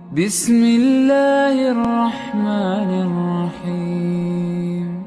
بسم الله الرحمن الرحيم.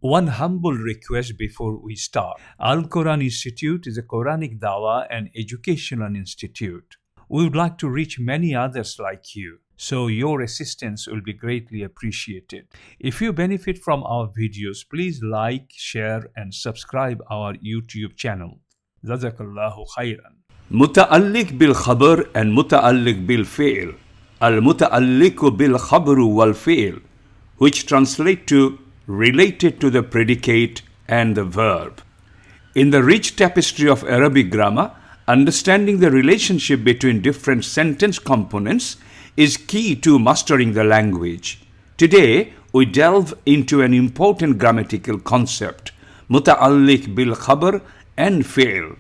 One humble request before we start. Al-Quran Institute is a Quranic Dawah and educational institute. We would like to reach many others like you, so your assistance will be greatly appreciated. If you benefit from our videos, please like, share, and subscribe our YouTube channel. Jazakallahu khairan. متعلق بالخبر and متعلق بالفعل. المتعلق بالخبر والفعل, which translate to related to the predicate and the verb. In the rich tapestry of Arabic grammar, understanding the relationship between different sentence components is key to mastering the language. Today, we delve into an important grammatical concept, متعلق بالخبر and فعل.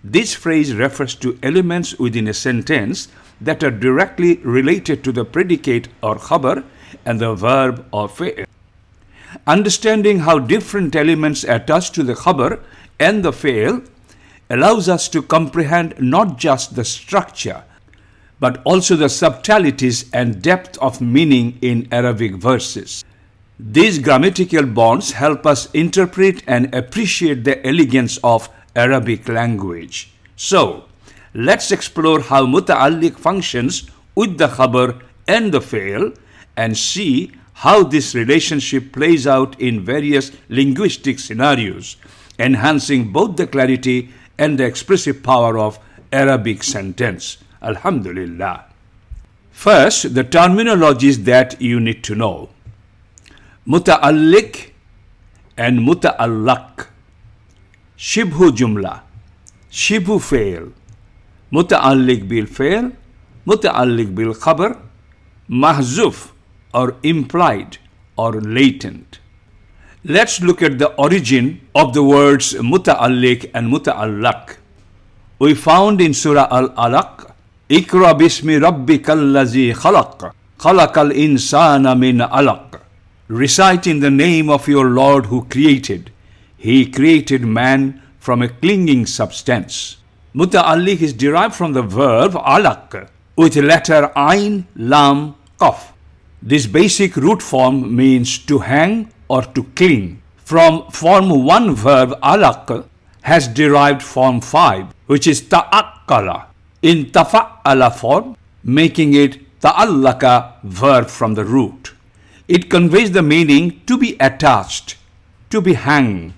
This phrase refers to elements within a sentence that are directly related to the predicate or khabar and the verb or fi'l. Understanding how different elements attach to the khabar and the fi'l allows us to comprehend not just the structure but also the subtleties and depth of meaning in Arabic verses. These grammatical bonds help us interpret and appreciate the elegance of Arabic language. So, let's explore how muta'alliq functions with the khabar and the fi'l and see how this relationship plays out in various linguistic scenarios, enhancing both the clarity and the expressive power of Arabic sentence. Alhamdulillah. First, the terminologies that you need to know. Muta'alliq and muta'allaq. Shibhu Jumla, Shibhu Fail, Muta'alliq bil Fail, Muta'alliq bil Khabar, Mahzuf or implied or latent. Let's look at the origin of the words Muta'alliq and Muta'allaq. We found in Surah Al-Alaq, Ikra bismi rabbikal lazi khalaq, khalaqal insana min alaq. Recite in the name of your Lord who created. He created man from a clinging substance. Muta'alliq is derived from the verb alaq with letter ayn, lam, qaf. This basic root form means to hang or to cling. From form 1 verb alaq has derived form 5, which is ta'aqqala in tafa'ala form, making it ta'allaka verb from the root. It conveys the meaning to be attached, to be hang,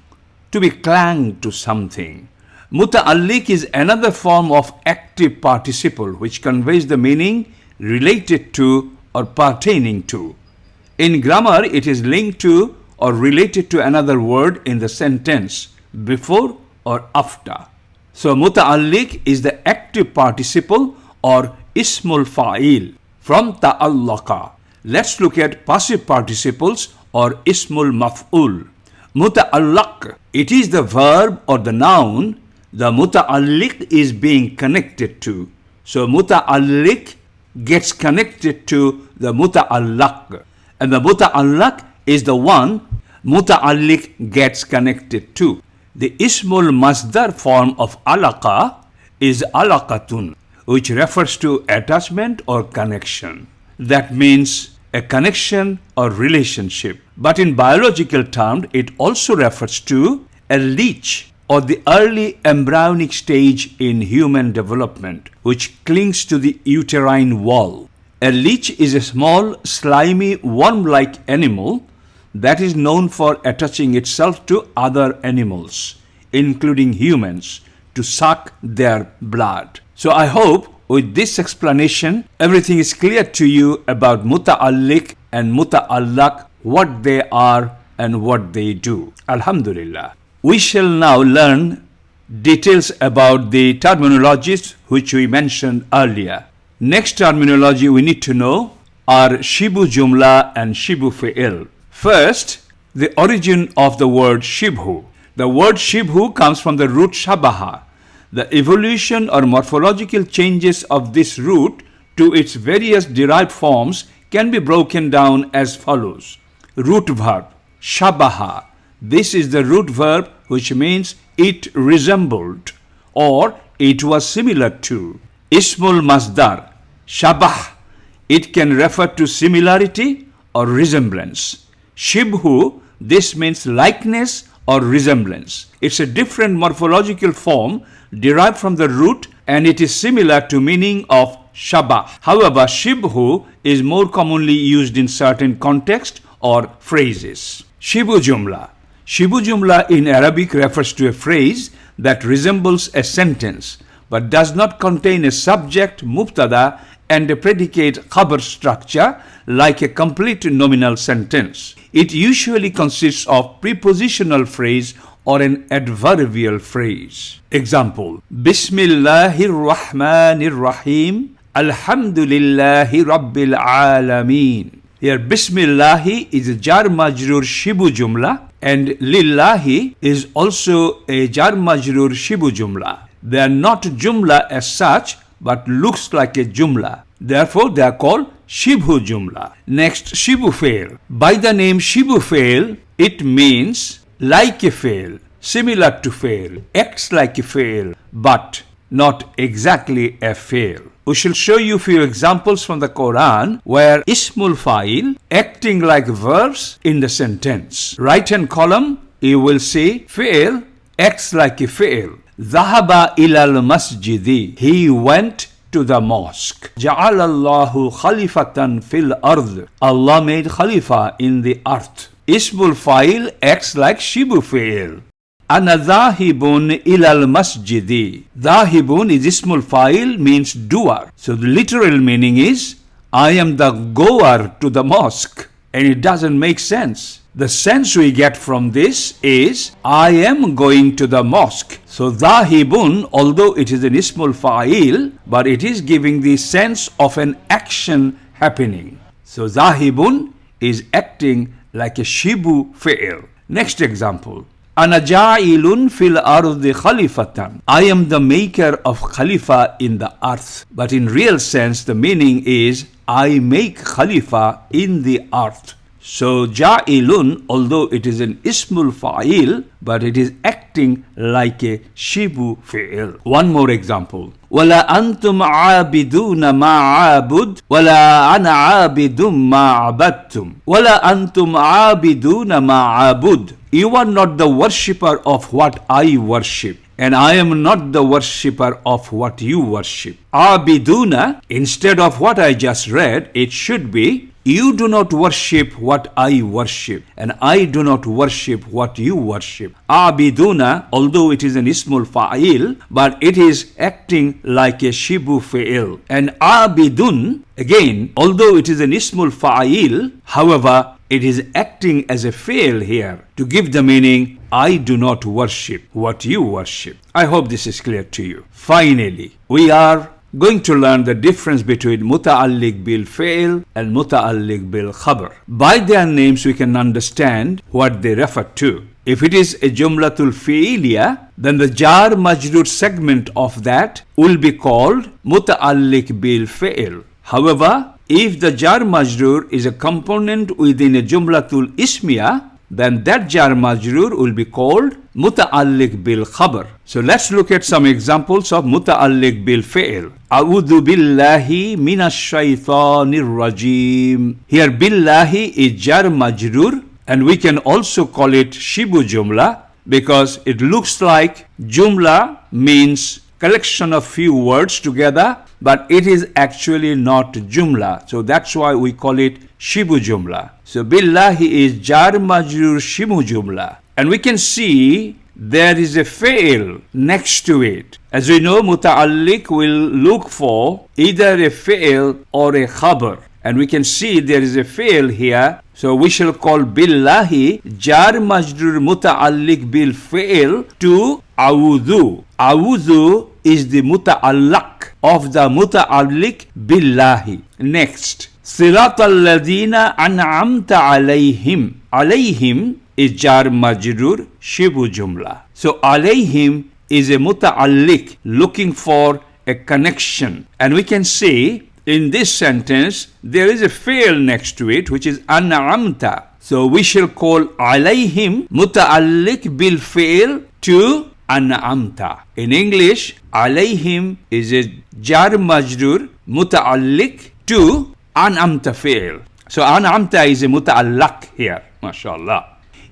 to be clanged to something. Muta'alliq is another form of active participle which conveys the meaning related to or pertaining to. In grammar, it is linked to or related to another word in the sentence before or after. So muta'alliq is the active participle or Ismul fa'il from ta'allaqa. Let's look at passive participles or Ismul Mafool. Muta'allaq, it is the verb or the noun the muta'alliq is being connected to. So muta'alliq gets connected to the muta'allaq. And the muta'allaq is the one muta'alliq gets connected to. The Ismul Masdar form of alaqa is alaqatun, which refers to attachment or connection. That means a connection or relationship. But in biological terms, it also refers to a leech or the early embryonic stage in human development, which clings to the uterine wall. A leech is a small, slimy, worm-like animal that is known for attaching itself to other animals, including humans, to suck their blood. So I hope with this explanation, everything is clear to you about muta'alliq and muta'allaq, what they are and what they do. Alhamdulillah. We shall now learn details about the terminologies which we mentioned earlier. Next terminology we need to know are Shibhu Jumla and Shibhu Fi'il. First, the origin of the word Shibhu. The word Shibhu comes from the root Shabaha. The evolution or morphological changes of this root to its various derived forms can be broken down as follows. Root verb, shabaha. This is the root verb which means it resembled or it was similar to. Ismul Masdar. Shabah, it can refer to similarity or resemblance. Shibhu, this means likeness or resemblance. It's a different morphological form derived from the root, and it is similar to meaning of shabah. However, shibhu is more commonly used in certain contexts or phrases. Shibu Jumla. Shibu Jumla in Arabic refers to a phrase that resembles a sentence but does not contain a subject, Mubtada, and a predicate Khabar structure like a complete nominal sentence. It usually consists of prepositional phrase or an adverbial phrase. Example: Bismillahir Rahmanir Rahim, Alhamdulillahi Rabbil Alameen. Here Bismillahi is a jar majrur shibu jumla, and Lillahi is also a jar majrur shibu jumla. They are not jumla as such, but looks like a jumla. Therefore, they are called shibhu jumla. Next, shibu fail. By the name shibu fail, it means like a fail, similar to fail, acts like a fail, but not exactly a fail. We shall show you few examples from the Quran where Ismul fa'il acting like verbs in the sentence. Right hand column, you will see fail acts like a fail. Dhahaba ilal masjidi, he went to the mosque. Ja'alallahu khalifatan fil ard, Allah made khalifa in the earth. Ismul fa'il acts like shibu fa'il. Ana dhahibun ilal masjidi. Dhahibun is ismul fa'il, means doer. So the literal meaning is, I am the goer to the mosque. And it doesn't make sense. The sense we get from this is, I am going to the mosque. So dhahibun, although it is an ismul fa'il, but it is giving the sense of an action happening. So dhahibun is acting like a shibu fa'il. Next example. Ana ja'ilun fil ardi khalifatan. I am the maker of khalifa in the earth. But in real sense, the meaning is, I make khalifa in the earth. So ja'ilun, although it is an ismul fa'il, but it is acting like a shibu fa'il. One more example. Wala antum aabiduna ma'abud, wala ana aabidum ma'abadtum. Wala antum aabiduna ma'abud. You are not the worshipper of what I worship, and I am not the worshipper of what you worship. Abiduna, instead of what I just read, it should be, you do not worship what I worship, and I do not worship what you worship. Abiduna, although it is an ismul fa'il, but it is acting like a shibu fa'il. And abidun, again, although it is an ismul fa'il, however, it is acting as a fa'il here to give the meaning, I do not worship what you worship. I hope this is clear to you. Finally, we are going to learn the difference between Muta'alliq bil fa'il and Muta'alliq bil khabar. By their names we can understand what they refer to. If it is a Jumlatul Fi'iliya, then the jar majrur segment of that will be called Muta'alliq bil fa'il. However, if the jar majrur is a component within a Jumlatul Ismia, then that jar majrur will be called Muta'alliq bil khabar. So let's look at some examples of Muta'alliq bil fa'il. A'udhu billahi minash shaitanir rajim. Here billahi is jar majrur, and we can also call it shibu jumla because it looks like jumla means collection of few words together, but it is actually not jumla. So that's why we call it shibu jumla. So billahi is jar majrur shibu jumla. And we can see there is a fa'il next to it. As we know, Muta'alliq will look for either a fa'il or a khabar. And we can see there is a fa'il here. So we shall call billahi jar majrur muta'alliq bil fa'il to a'udhu. A'udhu is the muta'allaq of the muta'alliq billahi. Next, siratal ladina an'amta alayhim. Alayhim is jar majrur shibu jumla. So alayhim is a muta'alliq looking for a connection. And we can see in this sentence, there is a fa'il next to it, which is an'amta. So we shall call alayhim muta'alliq bil fa'il to an'amta. In English, alayhim is a jar majrur Muta'alliq to an'amta fi'l. So an'amta is a muta'allaq here. MashaAllah.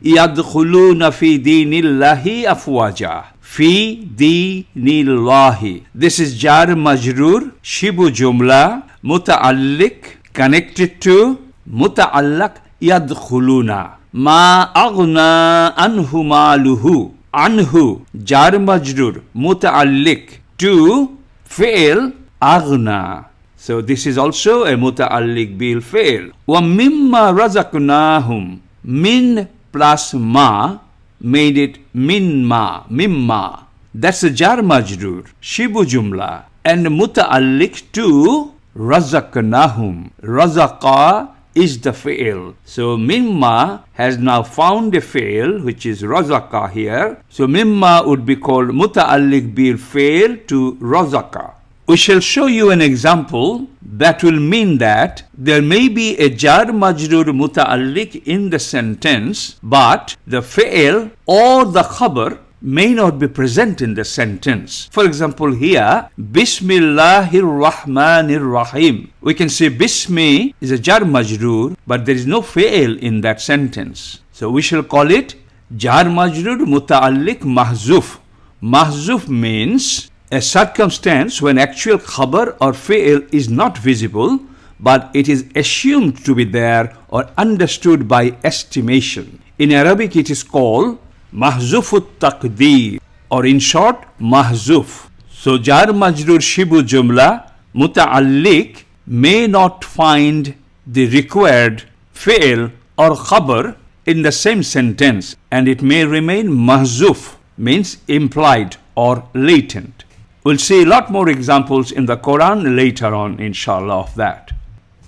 Yadkhuluna fi dinillahi afwaja. Fi dinillahi. This is jar majrur, shibu jumla, muta'alliq, connected to muta'allaq yadkhuluna. Ma aghna anhu maluhu. Anhu, jar majrur, muta'alliq to fi'l aghna. So this is also a muta'alliq bil fi'l. Wa mimma razaqnahum. Min plus ma made it minma, mimma. That's a jar majrur, shibu jumla, and muta'alliq to razaqnahum. Razaqa is the fi'l. So mimma has now found a fi'l which is razaqa here. So mimma would be called muta'alliq bil fi'l to razaqa. We shall show you an example that will mean that there may be a jar majrur muta'alliq in the sentence, but the fi'l or the khabar may not be present in the sentence. For example, here, Bismillahir Rahmanir Rahim. We can say Bismi is a jar majrur, but there is no fi'l in that sentence. So we shall call it jar majrur muta'alliq mahzuf. Mahzuf means a circumstance when actual khabar or fi'l is not visible, but it is assumed to be there or understood by estimation. In Arabic, it is called mahzufut taqdeer, or in short, mahzuf. So jar majrur shibu jumla muta'alliq may not find the required fi'l or khabar in the same sentence, and it may remain mahzuf, means implied or latent. We'll see a lot more examples in the Quran later on, inshallah, of that.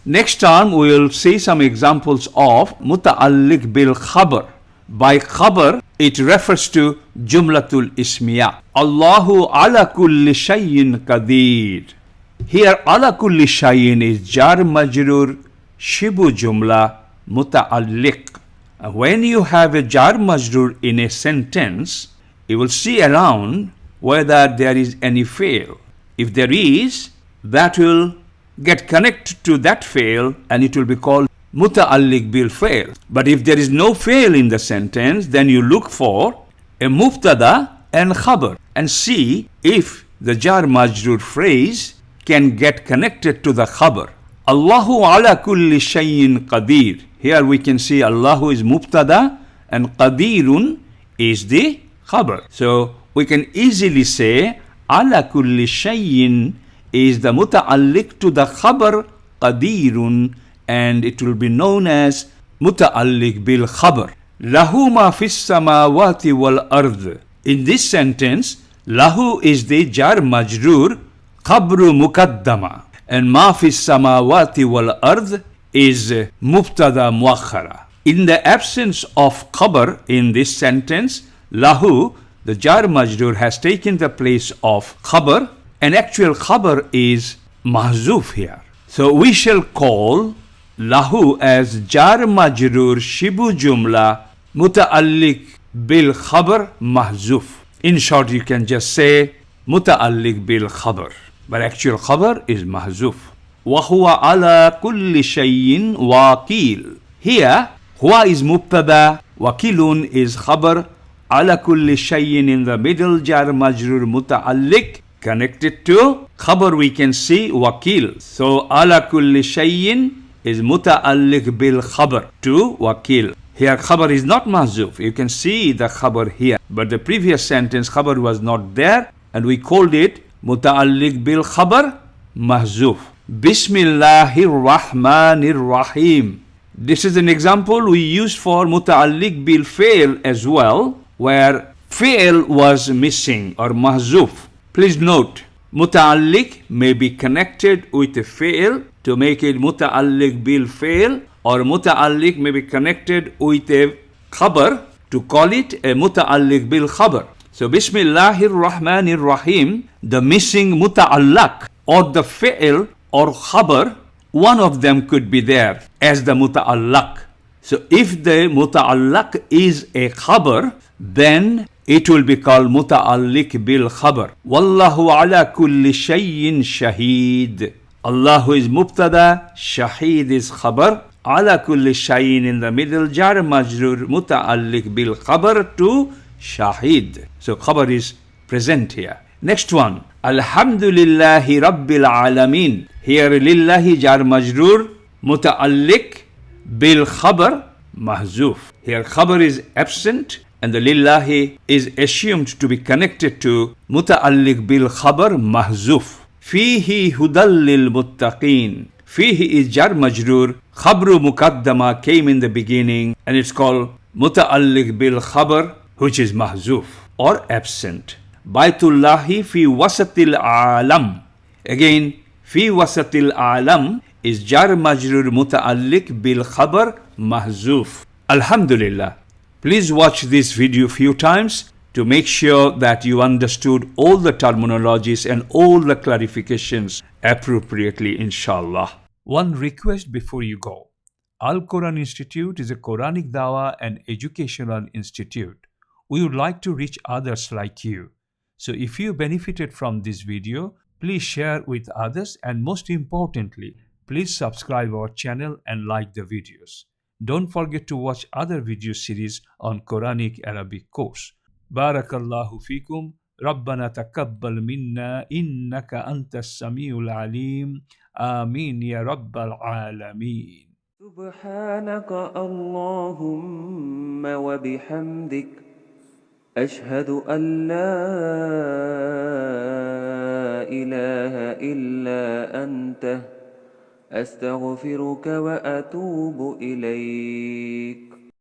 Next time, we will see some examples of muta'alliq bil khabar. By khabar, it refers to Jumlatul Ismia. Allahu ala kulli shayyin qadir. Here, ala kulli shayyin is jar majrur shibu jumla muta'alliq. When you have a jar majrur in a sentence, you will see around whether there is any fi'l. If there is, that will get connected to that fi'l and it will be called muta'alliq bil fi'l. But if there is no fi'l in the sentence, then you look for a mubtada and khabar and see if the jar majrur phrase can get connected to the khabar. Allahu ala kulli shayyin qadir. Here we can see Allahu is mubtada and qadirun is the khabar. So we can easily say ala kulli shayyin is the muta'alliq to the khabar qadirun, and it will be known as muta'alliq bil khabar. Lahu ma fis samawati wal ard. In this sentence, lahu is the jar majrur khabru mukaddama, and ma fis samawati wal ard is mubtada muakhara. In the absence of khabar in this sentence, lahu, the jar majrur, has taken the place of khabar, and actual khabar is mahzuf here. So we shall call lahu as jar majrur shibu jumla muta'alliq bil khabar mahzuf. In short, you can just say muta'alliq bil khabar, but actual khabar is mahzuf. Wa huwa ala kulli shayyin waqil. Here, huwa is mubtada, waqilun is khabar, ala kulli shayyin in the middle, jar majrur muta'alliq, connected to khabar we can see waqil. So ala kulli shayyin is muta'alliq bil khabar to waqil. Here khabar is not mahzuf. You can see the khabar here, but the previous sentence khabar was not there, and we called it muta'alliq bil khabar mahzuf. Bismillahir Rahmanir Rahim. This is an example we used for muta'alliq bil fi'l as well, where fi'l was missing or mahzuf. Please note, muta'alliq may be connected with a fi'l to make it muta'alliq bil fi'l, or muta'alliq may be connected with a khabar to call it a muta'alliq bil khabar. So Bismillahir Rahmanir Rahim, the missing muta'allaq or the fi'l or khabar, one of them could be there as the muta'allaq. So if the muta'allaq is a khabar, then it will be called muta'alliq bil khabar. Wallahu ala kulli shayyin shaheed. Allahu is Mubtada, Shahid is Khabar. Ala kulli shayin in the middle, Jar Majrur Muta'alliq bil Khabar to Shahid. So Khabar is present here. Next one. Alhamdulillahi Rabbil Alameen. Here Lillahi Jar Majrur Muta'alliq bil Khabar Mahzuf. Here Khabar is absent and the Lillahi is assumed to be connected to Muta'alliq bil Khabar Mahzuf. Fihi Hudal lil Muttaqeen. Fihi is Jar Majrur. Khabru Muqaddama came in the beginning and it's called Muta'alliq bil Khabar, which is Mahzuf or absent. Baitullahi fi wasatil alam. Again, fi wasatil alam is Jar Majrur Muta'alliq bil Khabar Mahzuf. Alhamdulillah. Please watch this video few times to make sure that you understood all the terminologies and all the clarifications appropriately, inshallah. One request before you go. Al-Quran Institute is a Quranic Dawah and educational institute. We would like to reach others like you. So if you benefited from this video, please share with others and most importantly, please subscribe our channel and like the videos. Don't forget to watch other video series on Quranic Arabic course. Barakallahu fikum. ربنا تقبل منا إنك أنت السميع العليم آمين يا رب العالمين. سبحانك اللهم وبحمدك أشهد أن لا إله إلا أنت أستغفرك وأتوب إليك.